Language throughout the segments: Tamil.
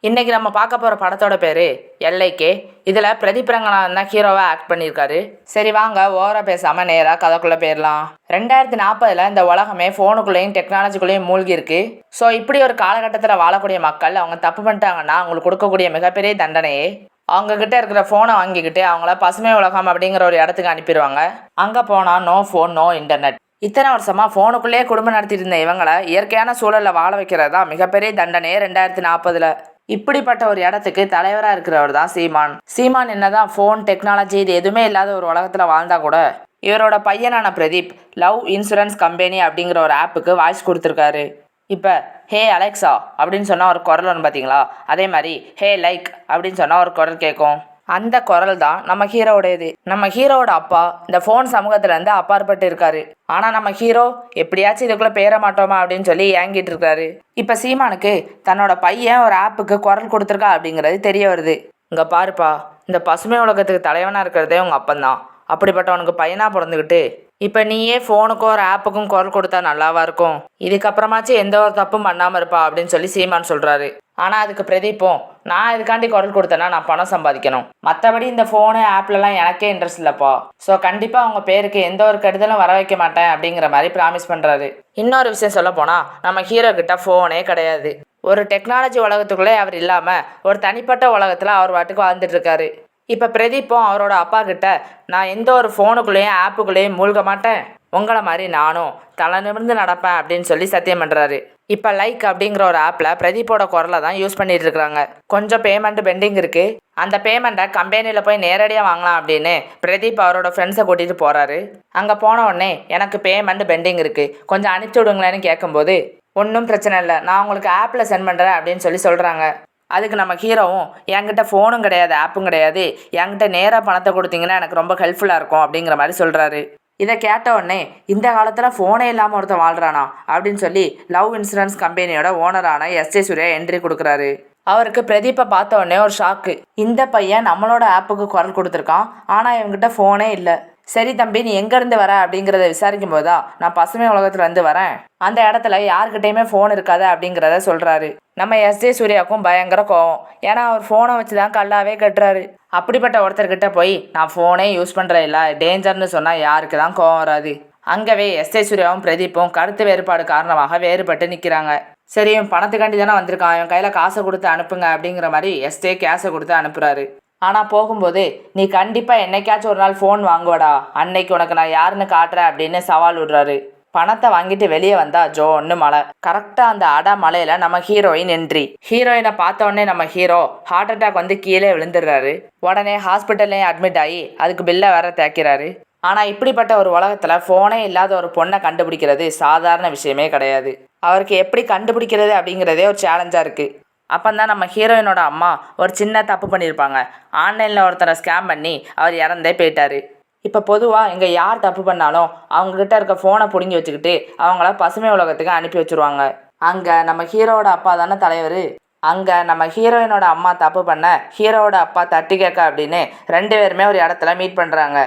இன்னைக்கு நம்ம பார்க்க போகிற படத்தோட பேர் எல்லைக்கே. இதில் பிரதீப் ரங்கநாதன் தான் ஹீரோவாக ஆக்ட் பண்ணியிருக்காரு. சரி வாங்க ஓவராக பேசாமல் நேராக கதைக்குள்ளே போயிடலாம். 2040 இந்த உலகமே ஃபோனுக்குள்ளேயும் டெக்னாலஜிக்குள்ளேயும் மூழ்கி இருக்கு. ஸோ இப்படி ஒரு காலகட்டத்தில் வாழக்கூடிய மக்கள் அவங்க தப்பு பண்ணிட்டாங்கன்னா அவங்களுக்கு கொடுக்கக்கூடிய மிகப்பெரிய தண்டனையே அவங்கக்கிட்ட இருக்கிற ஃபோனை வாங்கிக்கிட்டு அவங்கள பசுமை உலகம் அப்படிங்கிற ஒரு இடத்துக்கு அனுப்பிடுவாங்க. அங்கே போனால் நோ ஃபோன் நோ இன்டர்நெட். இத்தனை வருஷமாக ஃபோனுக்குள்ளேயே குடும்பம் நடத்திட்டு இருந்த இவங்களை இயற்கையான சூழலில் வாழ வைக்கிறது தான் மிகப்பெரிய தண்டனையே 2040. இப்படிப்பட்ட ஒரு இடத்துக்கு தலைவராக இருக்கிறவர் தான் சீமான். சீமான் என்னதான் ஃபோன் டெக்னாலஜி இது எதுவுமே இல்லாத ஒரு உலகத்தில் வாழ்ந்தா கூட இவரோட பையனான பிரதீப் லவ் இன்சூரன்ஸ் கம்பெனி அப்படிங்கிற ஒரு ஆப்புக்கு வாய்ஸ் கொடுத்துருக்காரு. இப்போ ஹே அலெக்ஸா அப்படின்னு சொன்னால் ஒரு குரல் ஒன்று பார்த்தீங்களா, அதே மாதிரி ஹே லைக் அப்படின்னு சொன்னால் ஒரு குரல் கேட்கும். அந்த குரல் தான் நம்ம ஹீரோவுடையது. நம்ம ஹீரோவோட அப்பா இந்த ஃபோன் சமூகத்துலேருந்து அப்பாற்பட்டு இருக்காரு. ஆனால் நம்ம ஹீரோ எப்படியாச்சும் இதுக்குள்ளே பேர மாட்டோமா அப்படின்னு சொல்லி ஏங்கிட்டு இருக்காரு. இப்போ சீமானுக்கு தன்னோட பையன் ஒரு ஆப்புக்கு குரல் கொடுத்துருக்கா அப்படிங்கிறது தெரிய வருது. இங்கே பாருப்பா, இந்த பசுமை உலகத்துக்கு தலைவனாக இருக்கிறதே உங்கள் அப்பந்தான். அப்படிப்பட்டவனுக்கு பையனாக பிறந்துக்கிட்டு இப்போ நீயே ஃபோனுக்கும் ஒரு ஆப்புக்கும் குரல் கொடுத்தா நல்லாவா இருக்கும்? இதுக்கப்புறமாச்சும் எந்த ஒரு தப்பும் பண்ணாமல் இருப்பா அப்படின்னு சொல்லி சீமான் சொல்கிறாரு. ஆனால் அதுக்கு பிரதீப்பும் நான் இதுக்காண்டி குரல் கொடுத்தேன்னா நான் பணம் சம்பாதிக்கணும், மற்றபடி இந்த ஃபோனு ஆப்லலாம் எனக்கே இன்ட்ரெஸ்ட் இல்லைப்பா. ஸோ கண்டிப்பாக அவங்க பேருக்கு எந்த ஒரு கெடுதலும் வர வைக்க மாட்டேன் அப்படிங்கிற மாதிரி ப்ராமிஸ் பண்ணுறாரு. இன்னொரு விஷயம் சொல்ல போனால் நம்ம ஹீரோ கிட்ட ஃபோனே கிடையாது. ஒரு டெக்னாலஜி உலகத்துக்குள்ளே அவர் இல்லாமல் ஒரு தனிப்பட்ட உலகத்தில் அவர் வாட்டுக்கு வாழ்ந்துட்டு இருக்காரு. இப்போ பிரதீப்பும் அவரோட அப்பா கிட்ட நான் எந்த ஒரு ஃபோனுக்குள்ளேயும் ஆப்புக்குள்ளேயும் மூழ்க மாட்டேன், உங்களை மாதிரி நானும் தலை நிமிர்ந்து நடப்பேன் அப்படின்னு சொல்லி சத்தியம் பண்ணுறாரு. இப்போ லைக் அப்படிங்கிற ஒரு ஆப்பில் பிரதீப்போட குரலை தான் யூஸ் பண்ணிட்டு இருக்கிறாங்க. கொஞ்சம் பேமெண்ட் பெண்டிங் இருக்குது. அந்த பேமெண்ட்டை கம்பெனியில் போய் நேரடியாக வாங்கலாம் அப்படின்னு பிரதீப் அவரோட ஃப்ரெண்ட்ஸை கூட்டிகிட்டு போகிறாரு. அங்கே போன உடனே எனக்கு பேமெண்ட் பெண்டிங் இருக்குது, கொஞ்சம் அனுப்பிச்சி விடுங்களேன்னு கேட்கும்போது ஒன்றும் பிரச்சனை இல்லை, நான் உங்களுக்கு ஆப்பில் சென்ட் பண்ணுறேன் அப்படின்னு சொல்லி சொல்கிறாங்க. அதுக்கு நம்ம ஹீரோவும் என்கிட்ட ஃபோனும் கிடையாது ஆப்பும் கிடையாது, என்கிட்ட நேராக பணத்தை கொடுத்தீங்கன்னா எனக்கு ரொம்ப ஹெல்ப்ஃபுல்லாக இருக்கும் அப்படிங்கிற மாதிரி சொல்கிறாரு. இதை கேட்ட உடனே இந்த காலத்தில் ஃபோனே இல்லாமல் ஒருத்தன் வாழ்கிறானா அப்படின்னு சொல்லி லவ் இன்சூரன்ஸ் கம்பெனியோட ஓனரான எஸ்.ஜே. சூர்யா என்ட்ரி கொடுக்குறாரு. அவருக்கு பிரதீப்பை பார்த்த உடனே ஒரு ஷாக்கு. இந்த பையன் நம்மளோட ஆப்புக்கு குரல் கொடுத்துருக்கான், ஆனால் இவங்ககிட்ட ஃபோனே இல்லை. சரி தம்பி, நீ எங்கேருந்து வர அப்படிங்கிறத விசாரிக்கும் போது தான் நான் பசுமை உலகத்துலேருந்து வரேன், அந்த இடத்துல யாருக்கிட்டையுமே ஃபோன் இருக்காது அப்படிங்கிறத சொல்கிறாரு. நம்ம எஸ்.ஜே. சூர்யாவுக்கும் பயங்கர கோவம். ஏன்னா அவர் ஃபோனை வச்சு தான் கல்லாவே கட்டுறாரு. அப்படிப்பட்ட ஒருத்தர்கிட்ட போய் நான் ஃபோனே யூஸ் பண்ணுறேன் இல்லை டேஞ்சர்னு சொன்னால் யாருக்கு தான் கோவம் வராது. அங்கவே எஸ்.ஜே. சூர்யாவும் பிரதீப்பும் கருத்து வேறுபாடு காரணமாக வேறுபட்டு நிற்கிறாங்க. சரி பணத்துக்காண்டி தானே வந்திருக்கான், என் கையில் காசை கொடுத்து அனுப்புங்க அப்படிங்கிற மாதிரி எஸ்.ஜே. கேஷை கொடுத்து அனுப்புகிறாரு. ஆனால் போகும்போது நீ கண்டிப்பாக என்னைக்காச்சும் ஒரு நாள் ஃபோன் வாங்குவடா, அன்னைக்கு உனக்கு நான் யாருன்னு காட்டுறேன் அப்படின்னு சவால் விடுறாரு. பணத்தை வாங்கிட்டு வெளியே வந்தா ஜோன்னு மழை. கரெக்டாக அந்த அடை மலையில் நம்ம ஹீரோயின் என்ட்ரி. ஹீரோயினை பார்த்த உடனே நம்ம ஹீரோ ஹார்ட் அட்டாக் வந்து கீழே விழுந்துடுறாரு. உடனே ஹாஸ்பிட்டல்லையும் அட்மிட் ஆகி அதுக்கு பில்லை வேற தேய்க்கிறாரு. ஆனால் இப்படிப்பட்ட ஒரு உலகத்தில் ஃபோனே இல்லாத ஒரு பொண்ணை கண்டுபிடிக்கிறது சாதாரண விஷயமே கிடையாது. அவருக்கு எப்படி கண்டுபிடிக்கிறது அப்படிங்கிறதே ஒரு சேலஞ்சாக இருக்குது. அப்போ தான் நம்ம ஹீரோயினோட அம்மா ஒரு சின்ன தப்பு பண்ணியிருப்பாங்க. ஆன்லைனில் ஒருத்தரை ஸ்கேம் பண்ணி அவர் இறந்தே போயிட்டார். இப்போ பொதுவாக இங்கே யார் தப்பு பண்ணாலும் அவங்கக்கிட்ட இருக்க ஃபோனை பிடுங்கி வச்சுக்கிட்டு அவங்கள பசுமை உலகத்துக்கு அனுப்பி வச்சுருவாங்க. அங்கே நம்ம ஹீரோவோட அப்பா தானே தலைவர். அங்கே நம்ம ஹீரோயினோட அம்மா தப்பு பண்ண ஹீரோவோட அப்பா தட்டி கேட்க அப்படின்னு 2 பேருமே ஒரு இடத்துல மீட் பண்ணுறாங்க.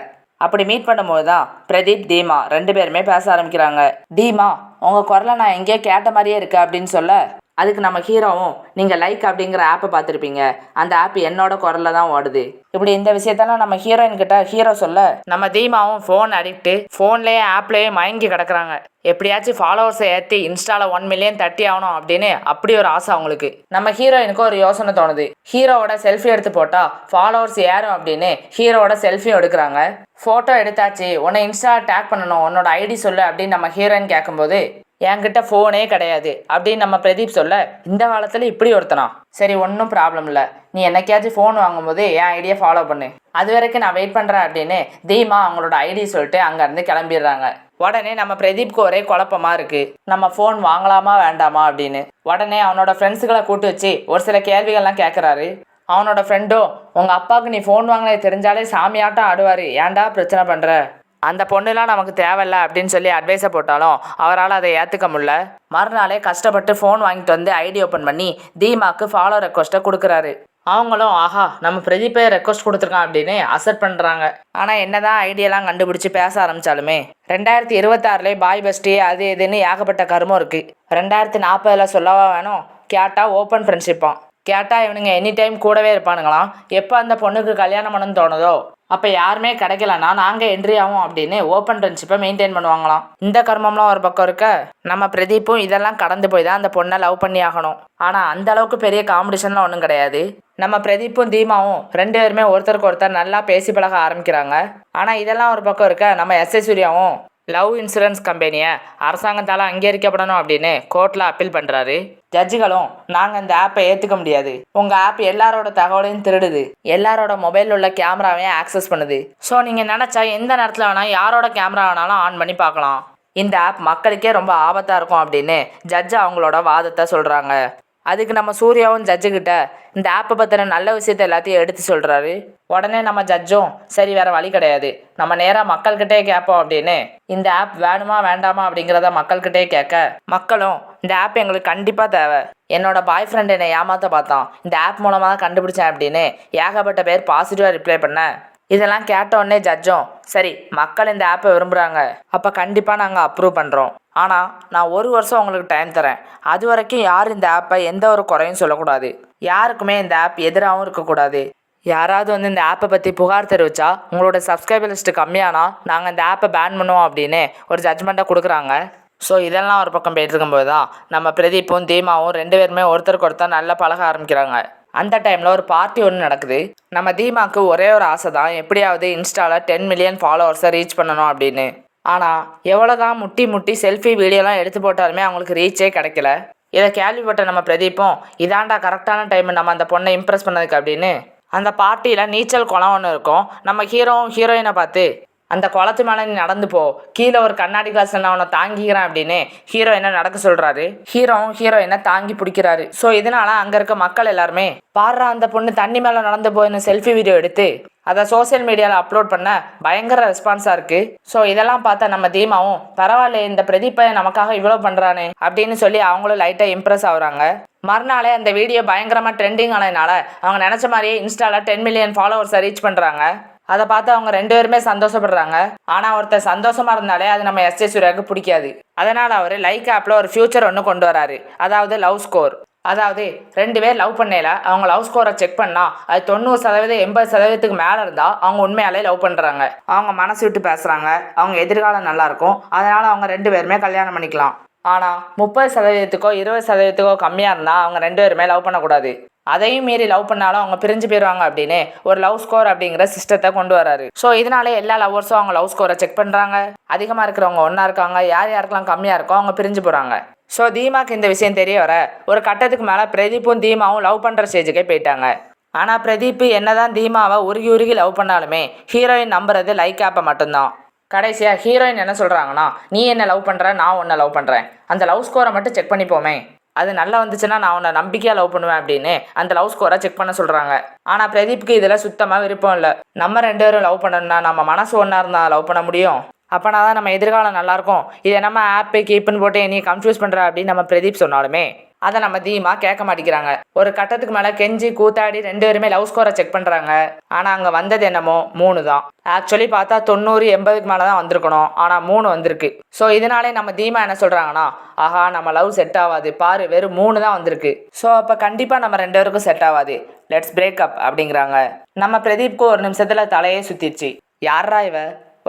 அப்படி மீட் பண்ணும்போது தான் பிரதீப் தீமா 2 பேருமே பேச ஆரம்பிக்கிறாங்க. தீமா, உங்கள் குரலை நான் எங்கேயோ கேட்ட மாதிரியே இருக்கு அப்படின்னு சொல்ல, அதுக்கு நம்ம ஹீரோவும் நீங்கள் லைக் அப்படிங்கிற ஆப்பை பார்த்துருப்பீங்க, அந்த ஆப் என்னோட குரலில் தான் ஓடுது. இப்படி இந்த விஷயத்தெல்லாம் நம்ம ஹீரோயின் கிட்ட ஹீரோ சொல்ல நம்ம தீமாவும் ஃபோன் அடிக்ட்டு ஃபோன்லேயே ஆப்லேயே மயங்கி கிடக்குறாங்க. எப்படியாச்சும் ஃபாலோவர்ஸை ஏற்றி இன்ஸ்டாவில் 1 மில்லியன் தட்டி ஆகணும் அப்படின்னு அப்படி ஒரு ஆசை அவங்களுக்கு. நம்ம ஹீரோயினுக்கு ஒரு யோசனை தோணுது. ஹீரோவோட செல்ஃபி எடுத்து போட்டால் ஃபாலோவர்ஸ் ஏறும் அப்படின்னு ஹீரோவோட செல்ஃபியும் எடுக்கிறாங்க. ஃபோட்டோ எடுத்தாச்சு, உன்னை இன்ஸ்டா டேக் பண்ணணும், உன்னோட ஐடி சொல்லு அப்படின்னு நம்ம ஹீரோயின் கேட்கும்போது என்கிட்ட ஃபோனே கிடையாது அப்படின்னு நம்ம பிரதீப் சொல்ல, இந்த காலத்தில் இப்படி ஒருத்தனா, சரி ஒன்றும் ப்ராப்ளம் இல்லை, நீ என்னைக்காச்சும் ஃபோன் வாங்கும்போது என் ஐடியை ஃபாலோ பண்ணு, அது வரைக்கும் நான் வெயிட் பண்ணுறேன் அப்படின்னு தீமா அவங்களோட ஐடி சொல்லிட்டு அங்கேருந்து கிளம்பிடுறாங்க. உடனே நம்ம பிரதீப்க்கு ஒரே குழப்பமாக இருக்குது, நம்ம ஃபோன் வாங்கலாமா வேண்டாமா அப்படின்னு. உடனே அவனோட ஃப்ரெண்ட்ஸுகளை கூட்டு வச்சு ஒரு சில கேள்விகள்லாம் கேட்குறாரு. அவனோட ஃப்ரெண்டும் உங்கள் அப்பாவுக்கு நீ ஃபோன் வாங்கினது தெரிஞ்சாலே சாமியாட்டம் ஆடுவார், ஏன்டா பிரச்சனை பண்ணுற, அந்த பொண்ணுலாம் நமக்கு தேவையில்ல அப்படின்னு சொல்லி அட்வைஸை போட்டாலும் அவரால் அதை ஏற்றுக்க முடியல. மறுநாளே கஷ்டப்பட்டு ஃபோன் வாங்கிட்டு வந்து ஐடி ஓப்பன் பண்ணி தீமாக்கு ஃபாலோ ரெக்வஸ்ட்டை கொடுக்குறாரு. அவங்களும் ஆஹா நம்ம பிரதீப்பே ரெக்வஸ்ட் கொடுத்துருக்கான் அப்படின்னு அக்செப்ட் பண்ணுறாங்க. ஆனால் என்னதான் ஐடியெல்லாம் கண்டுபிடிச்சி பேச ஆரம்பித்தாலுமே 2026 பாய் பெஸ்டி அது இதுன்னு ஏகப்பட்ட கருமம் இருக்குது. 2040 சொல்லவா வேணும், கேட்டால் ஓப்பன் ஃப்ரெண்ட்ஷிப்பான். கேட்டால் இவனுங்க எனி டைம் கூடவே இருப்பானுங்களாம். எப்போ அந்த பொண்ணுக்கு கல்யாணம் பண்ணணும்னு தோணுதோ அப்போ யாருமே கிடைக்கலன்னா நாங்கள் என்ட்ரி ஆகும் அப்படின்னு ஓப்பன் ஃப்ரெண்ட்ஷிப்பை மெயின்டைன் பண்ணுவாங்களாம். இந்த கர்மம்லாம் ஒரு பக்கம் இருக்க, நம்ம பிரதீப்பும் இதெல்லாம் கடந்து போய் தான் அந்த பொண்ணை லவ் பண்ணி ஆகணும். ஆனால் அந்த அளவுக்கு பெரிய காம்படிஷன்லாம் ஒன்றும் கிடையாது. நம்ம பிரதீப்பும் தீமாவும் 2 பேருமே ஒருத்தருக்கு ஒருத்தர் நல்லா பேசி பழக ஆரம்பிக்கிறாங்க. ஆனால் இதெல்லாம் ஒரு பக்கம் இருக்க, நம்ம எஸ்.ஏ. சூர்யாவும் லவ் இன்சூரன்ஸ் கம்பெனியை அரசாங்கத்தால் அங்கீகரிக்கப்படணும் அப்படின்னு கோர்ட்டில் அப்பீல் பண்ணுறாரு. ஜட்ஜுகளும் நாங்கள் இந்த ஆப்பை ஏற்றுக்க முடியாது, உங்கள் ஆப் எல்லாரோட தகவலையும் திருடுது, எல்லாரோட மொபைலில் உள்ள கேமராவையும் ஆக்சஸ் பண்ணுது. ஸோ நீங்கள் நினச்சா எந்த நேரத்தில் வேணால் யாரோட கேமரா வேணாலும் ஆன் பண்ணி பார்க்கலாம். இந்த ஆப் மக்களுக்கே ரொம்ப ஆபத்தாக இருக்கும் அப்படின்னு ஜட்ஜு அவங்களோட வாதத்தை சொல்கிறாங்க. அதுக்கு நம்ம சூர்யாவும் ஜட்ஜுக்கிட்ட இந்த ஆப்பை பற்றின நல்ல விஷயத்த எல்லாத்தையும் எடுத்து சொல்கிறாரு. உடனே நம்ம ஜட்ஜும் சரி வேறு வழி கிடையாது, நம்ம நேராக மக்கள்கிட்டே கேட்போம் அப்படின்னு இந்த ஆப் வேணுமா வேண்டாமா அப்படிங்கிறத மக்கள்கிட்டே கேட்க, மக்களும் இந்த ஆப் எங்களுக்கு கண்டிப்பாக தேவை, என்னோட பாய் ஃப்ரெண்ட் என்னை ஏமாற்ற பார்த்தான், இந்த ஆப் மூலமாக தான் கண்டுபிடிச்சேன் அப்படின்னு ஏகப்பட்ட பேர் பாசிட்டிவாக ரிப்ளை பண்ண, இதெல்லாம் கேட்ட உடனே ஜட்ஜும் சரி மக்கள் இந்த ஆப்பை விரும்புகிறாங்க, அப்போ கண்டிப்பாக நாங்கள் அப்ரூவ் பண்ணுறோம். ஆனால் நான் 1 வருஷம் உங்களுக்கு டைம் தரேன், அது வரைக்கும் யாரும் இந்த ஆப்பை எந்த ஒரு குறையும் சொல்லக்கூடாது, யாருக்குமே இந்த ஆப் எதிராகவும் இருக்கக்கூடாது. யாராவது வந்து இந்த ஆப்பை பற்றி புகார் தெரிவித்தா உங்களோட சப்ஸ்கிரைபர் லிஸ்ட்டு கம்மியானா நாங்கள் இந்த ஆப்பை பேன் பண்ணுவோம் அப்படின்னு ஒரு ஜட்ஜ்மெண்ட்டை கொடுக்குறாங்க. ஸோ இதெல்லாம் ஒரு பக்கம் போயிட்டு இருக்கும்போது தான் நம்ம பிரதீப்பும் தீமாவும் 2 பேருமே ஒருத்தருக்கு ஒருத்தர் நல்லா பழக ஆரம்பிக்கிறாங்க. அந்த டைமில் ஒரு பார்ட்டி ஒன்று நடக்குது. நம்ம தீமாவுக்கு ஒரே ஒரு ஆசை தான், எப்படியாவது இன்ஸ்டாவில் 10 மில்லியன் ஃபாலோவர்ஸை ரீச் பண்ணணும் அப்படின்னு. ஆனால் எவ்வளோ தான் முட்டி செல்ஃபி வீடியோலாம் எடுத்து போட்டாலுமே அவங்களுக்கு ரீச்சே கிடைக்கல. இதை கேள்விப்பட்ட நம்ம பிரதீப்பும் இதாண்டா கரெக்டான டைம் நம்ம அந்த பொண்ணை இம்ப்ரெஸ் பண்ணதுக்கு அப்படின்னு அந்த பார்ட்டியில் நீச்சல் குளம் ஒன்று இருக்கும். நம்ம ஹீரோயினை பார்த்து அந்த குளத்து மேலே நீ நடந்து போ, கீழே ஒரு கண்ணாடி கிளாஸில் நான் உன்னை தாங்கிக்கிறேன் அப்படின்னு ஹீரோயினை நடக்க சொல்கிறாரு. ஹீரோயினை தாங்கி பிடிக்கிறாரு. ஸோ இதனால் அங்கே இருக்க மக்கள் எல்லாருமே பாடுறா அந்த பொண்ணு தண்ணி மேலே நடந்து போயின்னு செல்ஃபி வீடியோ எடுத்து அதை சோசியல் மீடியாவில் அப்லோட் பண்ண பயங்கர ரெஸ்பான்ஸாக இருக்குது. ஸோ இதெல்லாம் பார்த்தா நம்ம தீமாவும் பரவாயில்ல இந்த பிரதீப்பை நமக்காக இவ்வளோ பண்ணுறானே அப்படின்னு சொல்லி அவங்களும் லைட்டாக இம்ப்ரெஸ் ஆகுறாங்க. மறுநாளே அந்த வீடியோ பயங்கரமாக ட்ரெண்டிங் ஆனதுனால அவங்க நினச்ச மாதிரியே இன்ஸ்டாவில் 10 மில்லியன் ஃபாலோவர்ஸை ரீச் பண்ணுறாங்க. அதை பார்த்து அவங்க 2 பேருமே சந்தோஷப்படுறாங்க. ஆனால் ஒருத்தர் சந்தோஷமாக இருந்தாலே அது நம்ம எஸ்.ஏ. சூர்யாவுக்கு பிடிக்காது. அதனால் அவர் லைக் ஆப்பில் ஒரு ஃபியூச்சர் ஒன்று கொண்டு வராரு, அதாவது லவ் ஸ்கோர். அதாவது 2 பேர் லவ் பண்ணையில் அவங்க லவ் ஸ்கோரை செக் பண்ணால் அது 90% 80% மேலே இருந்தால் அவங்க உண்மையாலே லவ் பண்ணுறாங்க, அவங்க மனசு விட்டு பேசுகிறாங்க, அவங்க எதிர்காலம் நல்லாயிருக்கும், அதனால் அவங்க 2 பேருமே கல்யாணம் பண்ணிக்கலாம். ஆனால் 30%க்கோ 20%க்கோ கம்மியாக இருந்தால் அவங்க 2 பேருமே லவ் பண்ணக்கூடாது, அதையும் மீறி லவ் பண்ணாலும் அவங்க பிரிஞ்சு போயிடுவாங்க அப்படின்னு ஒரு லவ் ஸ்கோர் அப்படிங்கிற சிஸ்டத்தை கொண்டு வராரு. ஸோ இதனாலே எல்லா லவ்வர்ஸும் அவங்க லவ் ஸ்கோரை செக் பண்ணுறாங்க. அதிகமாக இருக்கிறவங்க ஒன்றா இருக்காங்க, யாருக்கெல்லாம் கம்மியாக இருக்கோ அவங்க பிரிஞ்சு போகிறாங்க. ஸோ தீமாக்கு இந்த விஷயம் தெரிய வர ஒரு கட்டத்துக்கு மேலே பிரதீப்பும் தீமாவும் லவ் பண்ணுற ஸ்டேஜுக்கே போயிட்டாங்க. ஆனால் பிரதீப் என்னதான் தீமாவை உருகி லவ் பண்ணாலுமே ஹீரோயின் நம்புறது லைக் ஆப்பை மட்டும்தான். கடைசியாக ஹீரோயின் என்ன சொல்கிறாங்கன்னா, நீ என்ன லவ் பண்ணுற, நான் உன்னை லவ் பண்ணுறேன், அந்த லவ் ஸ்கோரை மட்டும் செக் பண்ணிப்போமே, அது நல்லா வந்துச்சுன்னா நான் உன்னை நம்பிக்கையாக லவ் பண்ணுவேன் அப்படின்னு அந்த லவ் ஸ்கோரை செக் பண்ண சொல்கிறாங்க. ஆனால் பிரதீப்புக்கு இதில் சுத்தமாக விருப்பம் இல்லை. நம்ம 2 பேரும் லவ் பண்ணணும்னா நம்ம மனசு ஒன்றா இருந்தால் லவ் பண்ண முடியும், அப்போனா தான் நம்ம எதிர்காலம் நல்லாயிருக்கும், இதை நம்ம ஆப்பை கீப்புன்னு போட்டு நீ கன்ஃபியூஸ் பண்ணுற அப்படின்னு நம்ம பிரதீப் சொன்னாலுமே அதை நம்ம தீமா கேட்க மாட்டேங்கிறாங்க. ஒரு கட்டத்துக்கு மேலே கெஞ்சி கூத்தாடி 2 பேருமே லவ் ஸ்கோரை செக் பண்ணுறாங்க. ஆனால் அங்கே வந்தது என்னமோ 3 தான். ஆக்சுவலி பார்த்தா 90-80க்கு மேலே தான் வந்திருக்கணும், ஆனால் 3 வந்திருக்கு. ஸோ இதனாலே நம்ம தீமா என்ன சொல்கிறாங்கன்னா, ஆஹா நம்ம லவ் செட் ஆகாது பாரு, வெறும் 3 தான் வந்திருக்கு, ஸோ அப்போ கண்டிப்பாக நம்ம 2 பேருக்கும் செட் ஆகாது, லெட்ஸ் பிரேக்கப் அப்படிங்கிறாங்க. நம்ம பிரதீப்க்கு ஒரு நிமிஷத்தில் தலையே சுற்றிடுச்சு. யாரா இவ,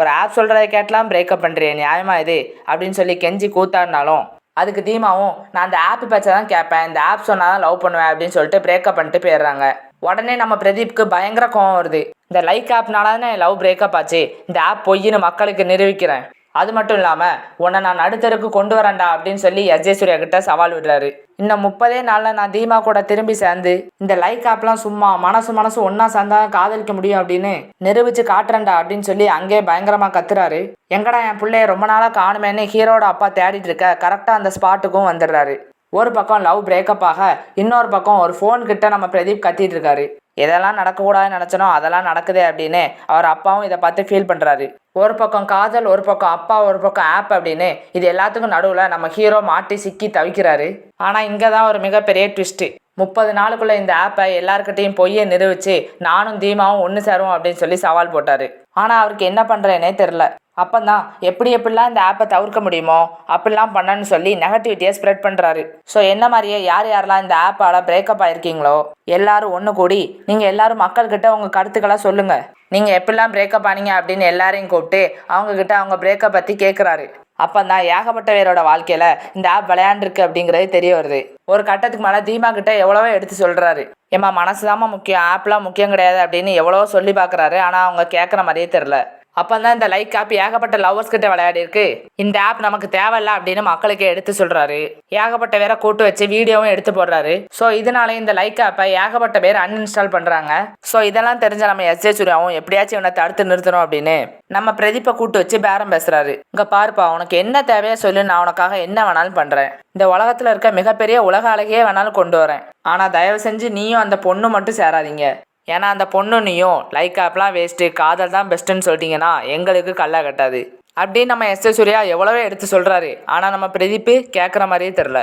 ஒரு ஆப் சொல்கிறத கேட்டலாம் பிரேக்கப் பண்ணுறிய, நியாயமா இது அப்படின்னு சொல்லி கெஞ்சி கூத்தாடினாலும் அதுக்கு தீமாவும் நான் அந்த ஆப் பேச்சை தான் கேட்பேன், இந்த ஆப் சொன்னால் தான் லவ் பண்ணுவேன் அப்படின்னு சொல்லிட்டு பிரேக்கப் பண்ணிட்டு போயிடுறாங்க. உடனே நம்ம பிரதீப்க்கு பயங்கர கோவம் வருது. இந்த லைக் ஆப்னால தானே லவ் பிரேக்கப் ஆச்சு, இந்த ஆப் பொய்ன்னு மக்களுக்கு நிரூபிக்கிறேன், அது மட்டும் இல்லாமல் உன்னை நான் நடுத்தருக்கு கொண்டு வரேன்டா அப்படின்னு சொல்லி எஸ்.ஏ. சூர்யா கிட்ட சவால் விடுறாரு. இன்னும் 30 நாளில் நான் தீமா கூட திரும்பி சேர்ந்து இந்த லைக் ஆப்லாம் சும்மா மனசு ஒன்றா சேர்ந்தா காதலிக்க முடியும் அப்படின்னு நிரூபித்து காட்டுறேன்டா அப்படின்னு சொல்லி அங்கே பயங்கரமாக கத்துறாரு. எங்கடா என் பிள்ளைய ரொம்ப நாளாக காணுமேன்னு ஹீரோட அப்பா தேடிட்டு இருக்க கரெக்டாக அந்த ஸ்பாட்டுக்கும் வந்துடுறாரு. ஒரு பக்கம் லவ் பிரேக்கப் ஆக, இன்னொரு பக்கம் ஒரு ஃபோன் கிட்ட நம்ம பிரதீப் கத்திட்டு இருக்காரு. எதெல்லாம் நடக்கக்கூடாதுன்னு நினச்சனோ அதெல்லாம் நடக்குதே அப்படின்னு அவர் அப்பாவும் இதை பார்த்து ஃபீல் பண்ணுறாரு. ஒரு பக்கம் காதல், ஒரு பக்கம் அப்பா, ஒரு பக்கம் ஆப் அப்படின்னு இது எல்லாத்துக்கும் நடுவில் நம்ம ஹீரோ மாட்டி சிக்கி தவிக்கிறாரு. ஆனால் இங்கே தான் ஒரு மிகப்பெரிய ட்விஸ்ட்டு. 30 நாளுக்குள்ளே இந்த ஆப்பை எல்லாருக்கிட்டையும் பொய்யை நிரூபித்து நானும் தீமாவும் ஒன்று சேருவோம் அப்படின்னு சொல்லி சவால் போட்டார். ஆனால் அவருக்கு என்ன பண்ணுறேனே தெரில. அப்போதான் எப்படிலாம் இந்த ஆப்பை தவிர்க்க முடியுமோ அப்படிலாம் பண்ணன்னு சொல்லி நெகட்டிவிட்டியை ஸ்ப்ரெட் பண்ணுறாரு. ஸோ என்ன மாதிரியே யார் யாரெல்லாம் இந்த ஆப்பால் பிரேக்கப் ஆகிருக்கீங்களோ எல்லாரும் ஒன்று கூடி நீங்கள் எல்லாரும் மக்கள்கிட்ட உங்கள் கருத்துக்களை சொல்லுங்கள். நீங்கள் எப்படிலாம் பிரேக்கப் ஆனீங்க அப்படின்னு எல்லாரையும் கூப்பிட்டு அவங்கக்கிட்ட அவங்க பிரேக்கப் பற்றி கேட்குறாரு. அப்போ தான் ஏகப்பட்ட பேரோட வாழ்க்கையில் இந்த ஆப் விளையாண்டுருக்கு அப்படிங்கிறது தெரிய வருது. ஒரு கட்டத்துக்கு மேலே தீமா கிட்ட எவ்வளவோ எடுத்து சொல்கிறாரு. ஏம்மா மனசுதாம்மா முக்கியம், ஆப்லாம் முக்கியம் கிடையாது அப்படின்னு எவ்வளவோ சொல்லி பார்க்குறாரு. ஆனால் அவங்க கேட்குற மாதிரியே தெரில. அப்போ தான் இந்த லைக் ஆப் ஏகப்பட்ட லவ்வர்ஸ் கிட்ட விளையாடி இருக்கு. இந்த ஆப் நமக்கு தேவையில்ல அப்படின்னு மக்களுக்கு எடுத்து சொல்றாரு. ஏகப்பட்ட பேரை கூட்டு வச்சு வீடியோவும் எடுத்து போடுறாரு. ஸோ இதனால இந்த லைக் ஆப்பை ஏகப்பட்ட பேர் அன்இன்ஸ்டால் பண்றாங்க. ஸோ இதெல்லாம் தெரிஞ்ச நம்ம எஸ் ஜே சூர்யாவும் எப்படியாச்சும் இவனை தடுத்து நிறுத்தணும் அப்படின்னு நம்ம பிரதீப்பை கூட்டு வச்சு பேரம் பேசுறாரு. இங்க பாருப்பா, உனக்கு என்ன தேவையோ சொல்லு, நான் உனக்காக என்ன வேணாலும் பண்றேன். இந்த உலகத்துல இருக்க மிகப்பெரிய உலக அழகையே வேணாலும் கொண்டு வரேன். ஆனா தயவு செஞ்சு நீயும் அந்த பொண்ணு மட்டும் சேராதீங்க. ஏன்னா அந்த பொண்ணு நீயும் லைக் ஆப்லாம் வேஸ்ட்டு, காதல் தான் பெஸ்ட்டுன்னு சொல்லிட்டீங்கன்னா எங்களுக்கு கல்லா கட்டாது அப்படின்னு நம்ம எஸ் ஜே சூர்யா எவ்வளவோ எடுத்து சொல்கிறாரு. ஆனால் நம்ம பிரதீப் கேட்குற மாதிரியே தெரில.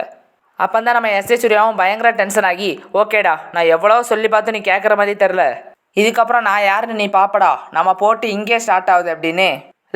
அப்போ தான் நம்ம எஸ் ஜே சூர்யாவும் பயங்கர டென்ஷன் ஆகி, ஓகேடா நான் எவ்வளோ சொல்லி பார்த்து நீ கேட்குற மாதிரி தெரில, இதுக்கப்புறம் நான் யாருன்னு நீ பாப்படா, நம்ம போட்டு இங்கே ஸ்டார்ட் ஆகுது அப்படின்னு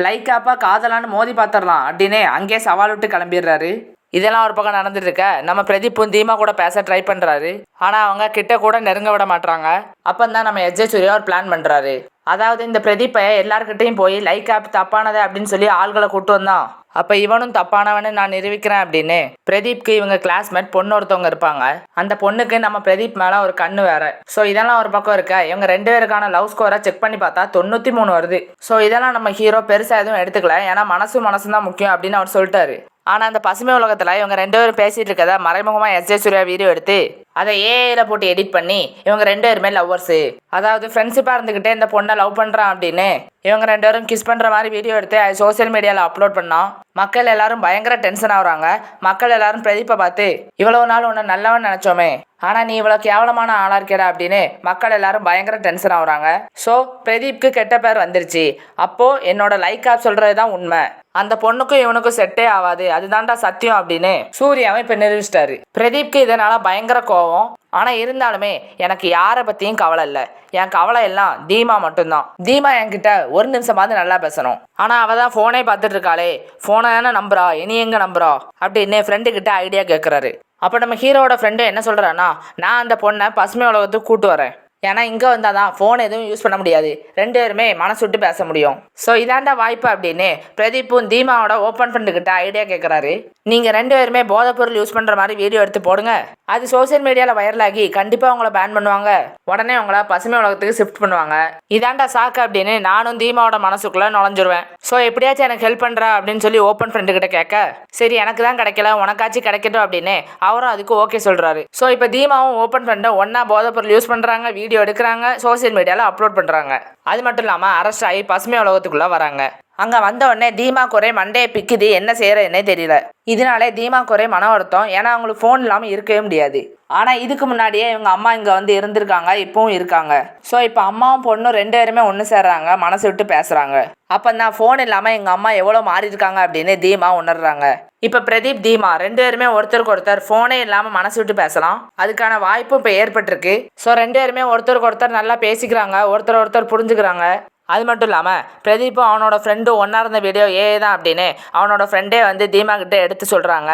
லைக் ஆப்பா காதலான்னு மோதி பார்த்துடலாம் அப்படின்னு அங்கேயே சவால் விட்டு கிளம்பிடுறாரு. இதெல்லாம் ஒரு பக்கம் நடந்துட்டு இருக்க நம்ம பிரதீப்பும் தீமா கூட பேச ட்ரை பண்ணுறாரு. ஆனால் அவங்க கிட்ட கூட நெருங்க விட மாட்டாங்க. அப்போ தான் நம்ம எஸ் ஜே சூர்யா ஒரு பிளான் பண்ணுறாரு. அதாவது இந்த பிரதீப்பை எல்லாருக்கிட்டையும் போய் லைக் ஆப் தப்பானது அப்படின்னு சொல்லி ஆள்களை கூட்டு வந்தான். அப்போ இவனும் தப்பானவனு நான் நிரூபிக்கிறேன் அப்படின்னு பிரதீப்க்கு இவங்க கிளாஸ்மேட் பொண்ணு ஒருத்தவங்க இருப்பாங்க. அந்த பொண்ணுக்கு நம்ம பிரதீப் மேலே ஒரு கண்ணு வேற. ஸோ இதெல்லாம் ஒரு பக்கம் இருக்க இவங்க 2 பேருக்கான லவ் ஸ்கோரை செக் பண்ணி பார்த்தா 93 வருது. ஸோ இதெல்லாம் நம்ம ஹீரோ பெருசாக எதுவும் எடுத்துக்கல. ஏன்னா மனசு தான் முக்கியம் அப்படின்னு அவர் சொல்லிட்டாரு. ஆனால் அந்த பசுமை உலகத்தில் இவங்க 2 பேரும் பேசிகிட்டு இருக்கதை மறைமுகமாக எஸ் ஜே சூர்யா வீடியோ எடுத்து அதை ஏஐல போட்டு எடிட் பண்ணி இவங்க 2 பேருமே லவ்வர்ஸு, அதாவது ஃப்ரெண்ட்ஷிப்பாக இருந்துக்கிட்டே இந்த பொண்ணை லவ் பண்ணுறான் அப்படின்னு இவங்க 2 பேரும் கிஸ் பண்ணுற மாதிரி வீடியோ எடுத்து அது சோசியல் மீடியாவில் அப்லோட் பண்ணோம். மக்கள் எல்லாரும் பயங்கர டென்ஷன் ஆகுறாங்க. மக்கள் எல்லாரும் பிரதீப்பை பார்த்து இவ்வளவு நாள் உன்னை நல்லவன் நினச்சோமே, ஆனால் நீ இவ்வளோ கேவலமான ஆளாக இருக்கேடா அப்படின்னு மக்கள் எல்லாரும் பயங்கர டென்ஷன் ஆகுறாங்க. ஸோ பிரதீப்க்கு கெட்ட பேர் வந்துருச்சு. அப்போது என்னோட லைக் ஆப் சொல்கிறது தான் உண்மை, அந்த பொண்ணுக்கும் இவனுக்கும் செட்டே ஆகாது, அதுதான்டா சத்தியம் அப்படின்னு சூர்யாவை இப்போ நிரூபிச்சிட்டாரு. பிரதீப்க்கு இதனால் பயங்கர கோவம். ஆனால் இருந்தாலுமே எனக்கு யாரை பற்றியும் கவலை இல்லை. என் கவலை எல்லாம் தீமா மட்டும்தான். தீமா என்கிட்ட ஒரு நிமிஷமாவது நல்லா பேசணும். ஆனால் அவள் தான் ஃபோனே பார்த்துட்டு இருக்காளே, ஃபோனை தானே நம்புறா, இனி எங்கே நம்புறா அப்படின்னு ஃப்ரெண்டுக்கிட்ட ஐடியா கேட்குறாரு. அப்போ நம்ம ஹீரோவோட ஃப்ரெண்டு என்ன சொல்கிறான்னா, நான் அந்த பொண்ணை பசுமை உலகத்துக்கு கூட்டு வரேன். ஏன்னா இங்கே வந்தால் தான் ஃபோன் எதுவும் யூஸ் பண்ண முடியாது, 2 பேருமே மனசு விட்டு பேச முடியும். ஸோ இதாண்டா வாய்ப்பு அப்படின்னு பிரதீப்பும் தீமாவோட ஓப்பன் ஃப்ரெண்டுக்கிட்ட ஐடியா கேட்குறாரு. நீங்கள் 2 பேருமே போதைப்பொருள் யூஸ் பண்ணுற மாதிரி வீடியோ எடுத்து போடுங்க, அது சோசியல் மீடியாவில் வைரலாகி கண்டிப்பாக உங்களை பேன் பண்ணுவாங்க, உடனே உங்களை பசுமை உலகத்துக்கு ஷிஃப்ட் பண்ணுவாங்க. இதாண்டா சாக்கு அப்படின்னு நானும் தீமாவோட மனசுக்குள்ளே நுழைஞ்சிருவேன். ஸோ எப்படியாச்சும் எனக்கு ஹெல்ப் பண்ணுறா அப்படின்னு சொல்லி ஓப்பன் ஃப்ரெண்டுக்கிட்ட கேட்க, சரி எனக்கு தான் கிடைக்கல உனக்காச்சும் கிடைக்கட்டும் அப்படின்னு அவரும் அதுக்கு ஓகே சொல்கிறாரு. ஸோ இப்போ தீமாவும் ஓப்பன் ஃப்ரெண்டும் ஒன்றா போதைப்பொருள் யூஸ் பண்ணுறாங்க, வீடியோ எடுக்கிறாங்க, சோசியல் மீடியாவில் அப்லோட் பண்ணுறாங்க. அது மட்டும் இல்லாமல் அரெஸ்ட் ஆகி பசுமை உலகத்துக்குள்ளே வராங்க. அங்கே வந்த உடனே தீமா குறை மண்டையை பிக்குது, என்ன செய்யறதுன்னே தெரியல. இதனாலே தீமா குறை மன வருத்தம், ஏன்னா அவங்களுக்கு ஃபோன் இல்லாமல் இருக்கவே முடியாது. ஆனால் இதுக்கு முன்னாடியே இவங்க அம்மா இங்கே வந்து இருந்திருக்காங்க, இப்பவும் இருக்காங்க. ஸோ இப்போ அம்மாவும் பொண்ணும் 2 பேருமே ஒன்று சேர்றாங்க, மனசு விட்டு பேசுகிறாங்க. அப்போ தான் ஃபோன் இல்லாமல் எங்கள் அம்மா எவ்வளோ மாறி இருக்காங்க அப்படின்னு தீமா உணர்றாங்க. இப்போ பிரதீப் தீமா 2 பேருமே ஒருத்தருக்கு ஒருத்தர் ஃபோனே இல்லாமல் மனசு விட்டு பேசலாம், அதுக்கான வாய்ப்பும் இப்போ ஏற்பட்டிருக்கு. ஸோ 2 பேருமே ஒருத்தருக்கு ஒருத்தர் நல்லா பேசிக்கிறாங்க, ஒருத்தர் புரிஞ்சுக்கிறாங்க. அது மட்டும் இல்லாமல் பிரதீப்பும் அவனோட ஃப்ரெண்டும் ஒன்றா இருந்த வீடியோ தான் அப்படின்னு அவனோட ஃப்ரெண்டே வந்து தீமா கிட்ட எடுத்து சொல்கிறாங்க.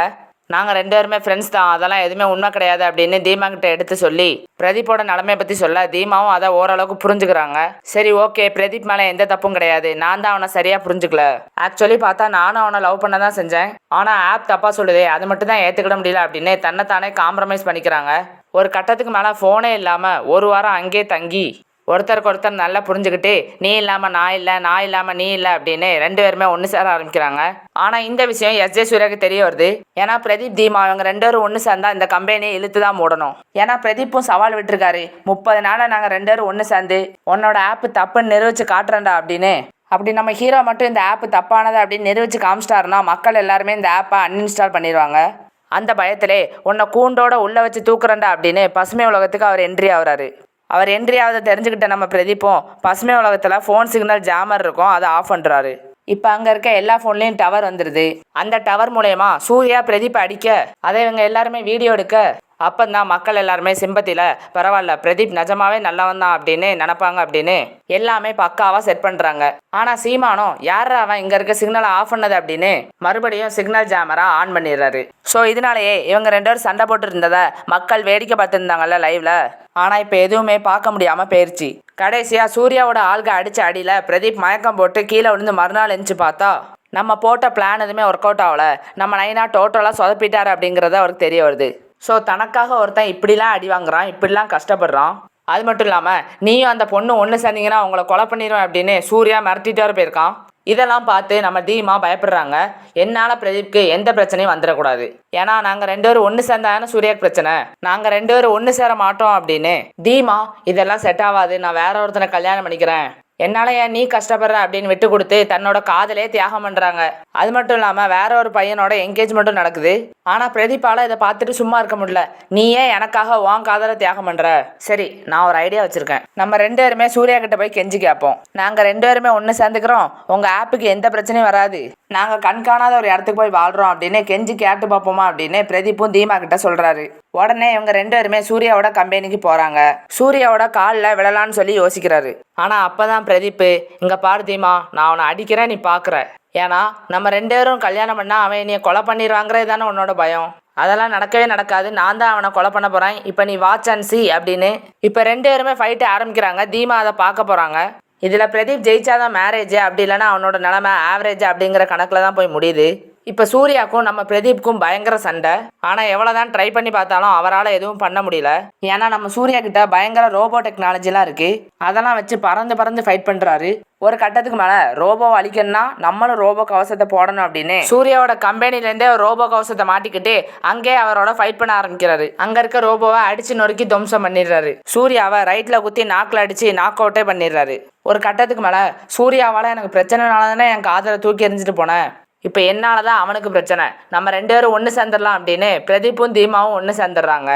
நாங்கள் 2 பேருமே ஃப்ரெண்ட்ஸ் தான், அதெல்லாம் எதுவுமே உண்மை கிடையாது அப்படின்னு தீமா கிட்ட எடுத்து சொல்லி பிரதீப்போட நிலைமையை பற்றி சொல்ல தீமாவும் அதை ஓரளவுக்கு புரிஞ்சுக்கிறாங்க. சரி ஓகே, பிரதீப் மேலே எந்த தப்பும் கிடையாது, நான் தான் அவனை சரியாக புரிஞ்சுக்கல. ஆக்சுவலி பார்த்தா நானும் அவனை லவ் பண்ண தான் செஞ்சேன், ஆனால் ஆப் தப்பாக சொல்லுதே, அது மட்டும் தான் ஏற்றுக்கிட முடியல அப்படின்னு தன்னைத்தானே காம்ப்ரமைஸ் பண்ணிக்கிறாங்க. ஒரு கட்டத்துக்கு மேலே ஃபோனே இல்லாமல் 1 வாரம் அங்கேயே தங்கி ஒருத்தருக்கு ஒருத்தர் நல்லா புரிஞ்சுக்கிட்டு நீ இல்லாமல் நான் இல்லை, நான் இல்லாமல் நீ இல்லை அப்படின்னு 2 பேருமே ஒன்று சேர ஆரம்பிக்கிறாங்க. ஆனால் இந்த விஷயம் எஸ் ஜே சூர்யாவுக்கு தெரிய வருது. ஏன்னா பிரதீப் தீமா அவங்க 2 பேரும் ஒன்று சேர்ந்தா இந்த கம்பெனியை இழுத்து தான் மூடணும். ஏன்னா பிரதீப்பும் சவால் விட்டுருக்காரு, 30 நாளில் நாங்கள் 2 பேரும் ஒன்று சேர்ந்து உன்னோட ஆப்பு தப்புன்னு நிரூபிச்சு காட்டுறேன்டா அப்படின்னு. அப்படி நம்ம ஹீரோ மட்டும் இந்த ஆப்பு தப்பானது அப்படின்னு நிரூபிச்சு காமிச்சிட்டாருன்னா மக்கள் எல்லாருமே இந்த ஆப்பை அன்இன்ஸ்டால் பண்ணிடுவாங்க. அந்த பயத்திலே உன்னை கூண்டோட உள்ளே வச்சு தூக்குறேன்டா அப்படின்னு பசுமை உலகத்துக்கு அவர் என்ட்ரி ஆகுறாரு. அவர் என்ட்ரி ஆகுதை தெரிஞ்சுக்கிட்ட நம்ம பிரதீப்பும் பசுமை உலகத்தில் ஃபோன் சிக்னல் ஜாமர் இருக்கும், அதை ஆஃப் பண்ணுறாரு. இப்போ அங்கே இருக்க எல்லா ஃபோன்லேயும் டவர் வந்துடுது. அந்த டவர் மூலயமா சூர்யா பிரதீப் அடிக்க அதை இவங்க எல்லாருமே வீடியோ எடுக்க அப்பந்தான் மக்கள் எல்லாருமே சிம்பத்தியில் பரவாயில்ல பிரதீப் நிஜமாவே நல்லவன் தான் அப்படின்னு நினப்பாங்க அப்படின்னு எல்லாமே பக்காவாக செட் பண்ணுறாங்க. ஆனால் சீமானும் யாரா அவன் இங்கே இருக்க சிக்னலை ஆஃப் பண்ணது அப்படின்னு மறுபடியும் சிக்னல் ஜாமரா ஆன் பண்ணிடுறாரு. ஸோ இதனாலேயே இவங்க 2 பேரும் சண்டை போட்டு இருந்ததை மக்கள் வேடிக்கை பார்த்துருந்தாங்கல்ல லைவ்ல. ஆனால் இப்போ எதுவுமே பார்க்க முடியாமல் போயிடுச்சு. கடைசியாக சூர்யாவோட ஆள்க அடித்த அடியில் பிரதீப் மயக்கம் போட்டு கீழே விழுந்து மறுநாள் எந்திச்சு பார்த்தா நம்ம போட்ட பிளான் எதுவுமே ஒர்க் அவுட் ஆகலை, நம்ம நைனா டோட்டலாக சொதப்பிட்டார் அப்படிங்கிறத அவருக்கு தெரிய வருது. ஸோ தனக்காக ஒருத்தன் இப்படிலாம் அடி வாங்குறான், இப்படிலாம் கஷ்டப்படுறான். அது மட்டும் இல்லாமல் நீயும் அந்த பொண்ணு ஒன்று சேர்ந்தீங்கன்னா அவங்கள கொலை பண்ணிடுவேன் அப்படின்னு சூர்யா மிரட்டிட்டு போயிருக்கான். இதெல்லாம் பார்த்து நம்ம தீமா பயப்படுறாங்க. என்னால் பிரதீப்க்கு எந்த பிரச்சனையும் வந்துடக்கூடாது, ஏன்னா நாங்கள் 2 பேரும் ஒன்று சேர்ந்தாதானே சூர்யாவுக்கு பிரச்சனை, நாங்கள் 2 பேரும் ஒன்று சேர மாட்டோம் அப்படின்னு. தீமா இதெல்லாம் செட் ஆகாது, நான் வேற ஒருத்தனை கல்யாணம் பண்ணிக்கிறேன், என்னால் ஏன் நீ கஷ்டப்படுற அப்படின்னு விட்டு கொடுத்து தன்னோட காதலே தியாகம் பண்ணுறாங்க. அது மட்டும் இல்லாமல் வேற ஒரு பையனோட என்கேஜ்மெண்ட்டும் நடக்குது. ஆனால் பிரதீப்பால் இதை பார்த்துட்டு சும்மா இருக்க முடியல. நீ ஏன் எனக்காக உன் காதலை தியாகம் பண்ணுற? சரி, நான் ஒரு ஐடியா வச்சுருக்கேன். நம்ம 2 பேருமே சூர்யா கிட்ட போய் கெஞ்சி கேட்போம். நாங்கள் 2 பேருமே ஒன்று சேர்ந்துக்கிறோம், உங்கள் ஆப்புக்கு எந்த பிரச்சனையும் வராது, நாங்கள் கண்காணாத ஒரு இடத்துக்கு போய் வாழ்கிறோம் அப்படின்னு கெஞ்சி கேட்டு பார்ப்போமா அப்படின்னு பிரதீப்பும் தீமா கிட்ட சொல்கிறாரு. உடனே இவங்க 2 பேருமே சூர்யாவோட கம்பெனிக்கு போகிறாங்க. சூர்யாவோட காலில் விழலான்னு சொல்லி யோசிக்கிறாரு. ஆனால் அப்போ தான் பிரதீப், இங்கே பாரு தீமா, நான் அவனை அடிக்கிறேன், நீ பார்க்குற, ஏன்னா நம்ம 2 பேரும் கல்யாணம் பண்ணால் அவன் என்னைய கொலை பண்ணிடுவாங்கிறது தானே உன்னோட பயம், அதெல்லாம் நடக்கவே நடக்காது, நான் தான் அவனை கொலை பண்ண போகிறேன், இப்போ நீ வாட்ச் அண்ட் சி அப்படின்னு. இப்போ 2 பேருமே ஃபைட்டு ஆரம்பிக்கிறாங்க. தீமா அதை பார்க்க போகிறாங்க. இதில் பிரதீப் ஜெயிச்சாதான் மேரேஜ், அப்படி இல்லைன்னா அவனோட நிலமை ஆவரேஜ் அப்படிங்கிற கணக்கில் தான் போய் முடியுது. இப்போ சூர்யாவுக்கும் நம்ம பிரதீப்புக்கும் பயங்கர சண்டை. ஆனால் எவ்வளோதான் ட்ரை பண்ணி பார்த்தாலும் அவரால் எதுவும் பண்ண முடியல. ஏன்னா நம்ம சூர்யா கிட்ட பயங்கர ரோபோ டெக்னாலஜிலாம் இருக்குது. அதெல்லாம் வச்சு பறந்து பறந்து ஃபைட் பண்ணுறாரு. ஒரு கட்டத்துக்கு மேலே ரோபோவை அழிக்கணும்னா நம்மளும் ரோபோ கவசத்தை போடணும் அப்படின்னு சூர்யாவோட கம்பெனிலேருந்தே ரோபோ கவசத்தை மாட்டிக்கிட்டு அங்கே அவரோட ஃபைட் பண்ண ஆரம்பிக்கிறாரு. அங்கே இருக்க ரோபோவை அடித்து நொறுக்கி துவம்சம் பண்ணிடுறாரு. சூர்யாவை ரைட்டில் குத்தி நாக்கில் அடித்து நாக் அவுட்டே பண்ணிடுறாரு. ஒரு கட்டத்துக்கு மேலே சூர்யாவால் எனக்கு பிரச்சனைனால தானே என் காதலை தூக்கி எறிஞ்சிட்டு போனேன், இப்போ என்னால் தான் அவனுக்கு பிரச்சனை, நம்ம 2 பேரும் ஒன்று சேர்ந்துடலாம் அப்படின்னு பிரதீப்பும் தீமாவும் ஒன்று சேர்ந்துடுறாங்க.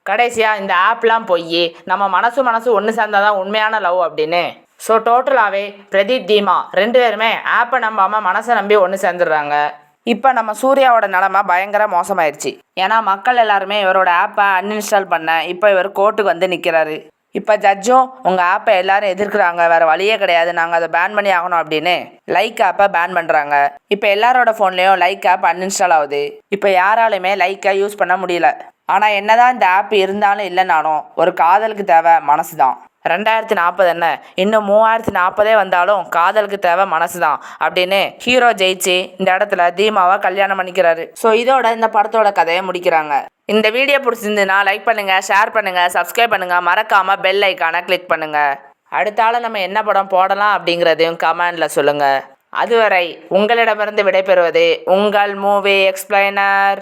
கடைசியாக இந்த ஆப்லாம் போய் நம்ம மனசு ஒன்று சேர்ந்தாதான் உண்மையான லவ் அப்படின்னு. ஸோ டோட்டலாகவே பிரதீப் தீமா 2 பேருமே ஆப்பை நம்பாமல் மனசை நம்பி ஒன்று சேர்ந்துடுறாங்க. இப்போ நம்ம சூர்யாவோட நிலமை பயங்கர மோசமாயிருச்சு. ஏன்னா மக்கள் எல்லாருமே இவரோட ஆப்பை அன்இன்ஸ்டால் பண்ண இப்போ இவர் கோர்ட்டுக்கு வந்து நிற்கிறாரு. இப்போ ஜட்ஜும் உங்கள் ஆப்பை எல்லாரும் எதிர்க்கிறாங்க, வேறு வழியே கிடையாது, நாங்கள் அதை பேன் பண்ணி ஆகணும் அப்படின்னு லைக் ஆப்பை பேன் பண்ணுறாங்க. இப்போ எல்லாரோட ஃபோன்லேயும் லைக் ஆப் அன்இன்ஸ்டால் ஆகுது. இப்போ யாராலுமே லைக்கை யூஸ் பண்ண முடியல. ஆனால் என்னதான் இந்த ஆப் இருந்தாலும் இல்லைனாலும் ஒரு காதலுக்கு தேவை மனசு தான். 2040 என்ன, இன்னும் 3040 வந்தாலும் காதலுக்கு தேவை மனசு தான் அப்படின்னு ஹீரோ ஜெயிச்சு இந்த இடத்துல தீமாவை கல்யாணம் பண்ணிக்கிறாரு. ஸோ இதோட இந்த படத்தோட கதையை முடிக்கிறாங்க. இந்த வீடியோ பிடிச்சிருந்துன்னா லைக் பண்ணுங்கள், ஷேர் பண்ணுங்கள், சப்ஸ்கிரைப் பண்ணுங்கள், மறக்காமல் பெல் ஐக்கானை கிளிக் பண்ணுங்கள். அடுத்தால நம்ம என்ன படம் போடலாம் அப்படிங்கிறதையும் கமெண்டில் சொல்லுங்கள். அதுவரை உங்களிடமிருந்து விடைபெறுவது உங்கள் மூவி எக்ஸ்பிளைனர்.